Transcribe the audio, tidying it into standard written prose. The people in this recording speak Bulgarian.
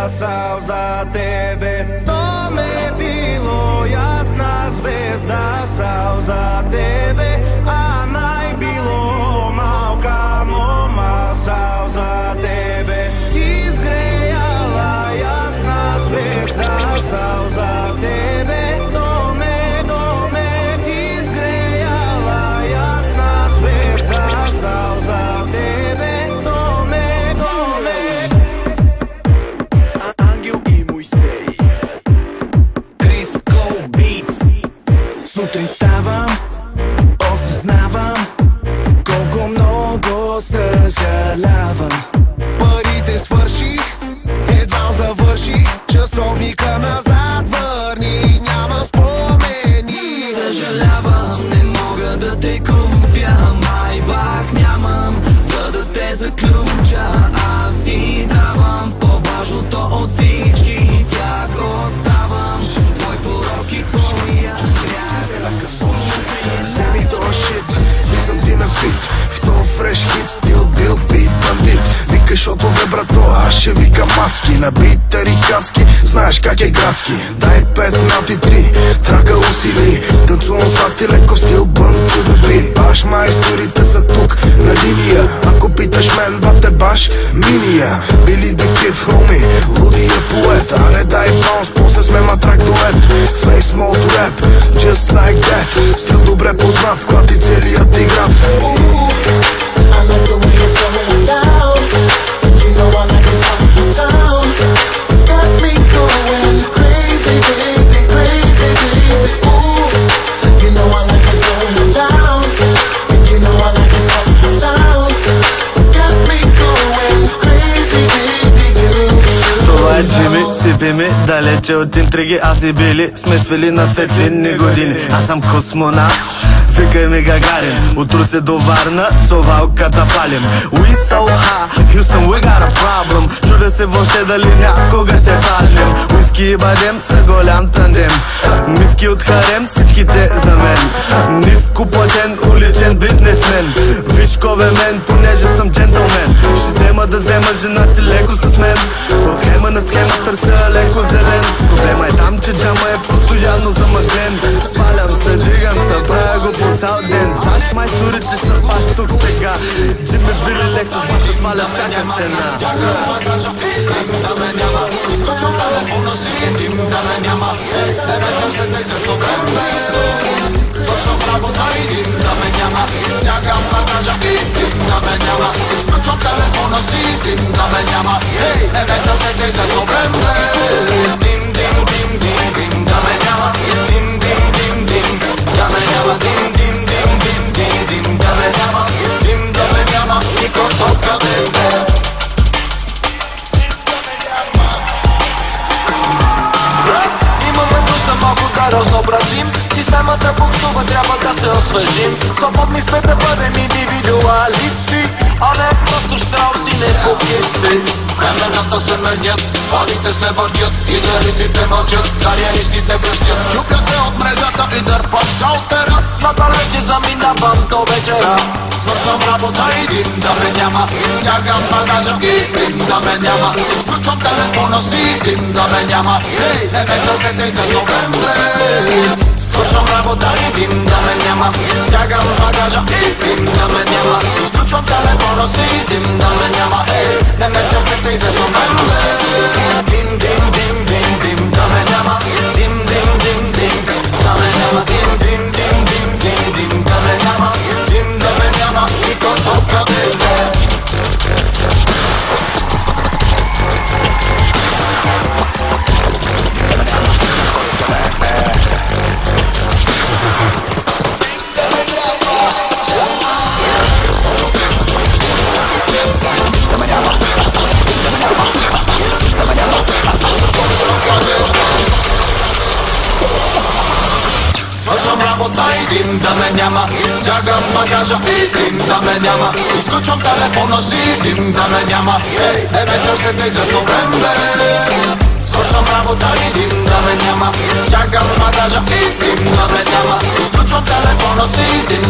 glasao za tebe. To me bilo jasna zvezda sao za tebe, a najbilo malka moma sao za tebe. Izgrejala jasna zvezda sao za tebe. Сутрин ставам, осъзнавам колко много съжалявам. Парите свърших, едва завърших, часовника назад върни, няма спомени. Съжалявам, не мога да те купя, майбах нямам, за да те заключа. Аз ти давам по-важното от всички тях оставам. Твой порок и твоя грях. Вземи този шит, влизам ти на фит, в този фреш хит стил бил бит бандит. Викаш от ове брато, аз ще викам мацки. На бит тарикатски, знаеш как е градски. Дай 5 нати 3, трака усили. Танцувам с ти леко в стил бън to the beat. Баш майсторите са тук на линия. Ако питаш мен, бате баш миния. Били да кид хоми, лудия поет. Але дай баунс, после сме матрак дует. Face mode rap, just like that. Стил добре познат, клати целият ти град. I like the way it's going down, and you know I like this funky sound. It's got me going crazy, baby, crazy, baby. Ooh, you know I like what's going down, and you know I like this funky sound. It's got me going crazy, baby, you. Това е Джими, сипи ми, далече от интриги. Аз и Били сме свели на светлинни години. Аз съм космонавт, викай ми Гагарин. От Русе до Варна, совалката палим. We so high, Houston we got a problem. Чудя се въобще дали някога ще паднем. Уиски и бадем са голям тандем. Миски от харем, всичките за мен. Ниско платен, уличен бизнесмен. Виж кове мен, понеже съм джентълмен. Ще взема да взема жена ти леко с мен. От схема на схема търся леко зелен. Проблема е там, че джама е постоянно замъглен. Свалям се, дигам се, правя го по цял ден. Баш майсторите ще са баш тук сега. Джими Били Лексус баш ще свалят всяка стена. Да ме няма, изключвам телефона си, да ме няма. Тебе търся да се словеме. Свършвам работа и дим да ме няма. Стягам багажа и дим да ме няма. Изключвам телефона си, дим да ме няма. Тебе търся да се словеме. Дим, дим, дим, дим, дим да ме няма. Дим, дим, дим, дим да ме няма. Дим, дим, дим, дим, дим, дим да ме няма. Дим да ме няма. И красотка дим. Малко да разнообразим, системата буксува, трябва да се освежим. Свободни сме да бъдем индивидуалисти, а не просто щрауси, не покисти. Времената се менят, парите се въртят, идеалистите мълчат, кариеристите блестят. Чука се от мрежата и дърпа шалтера, надалече заминавам до вечера. Свършвам работа и дим да ме няма. Стягам багажа и дим да ме няма. Изключвам телефона си, дим да ме няма. Не ме търсете за новембре. Свършвам работа и дим да ме няма. Стягам багажа и дим да ме няма. Изключвам телефона си, дим да ме няма. Не ме търсете за новембре. Дим, дим, дим, дим, дим да ме няма. Дим, дим, дим, дим да ме няма. Дим, дим, дим, дим, дим, дим да ме няма. Дим да ме няма. И косовка дим. Свършвам работа и дим да ме няма. Стягам багажа и дим да ме няма. Изключвам телефона си, дим да ме няма. Не ме търсете за новембре. Свършвам работа и дим да ме няма. Стягам багажа и дим да ме няма. Изключвам телефона си, дим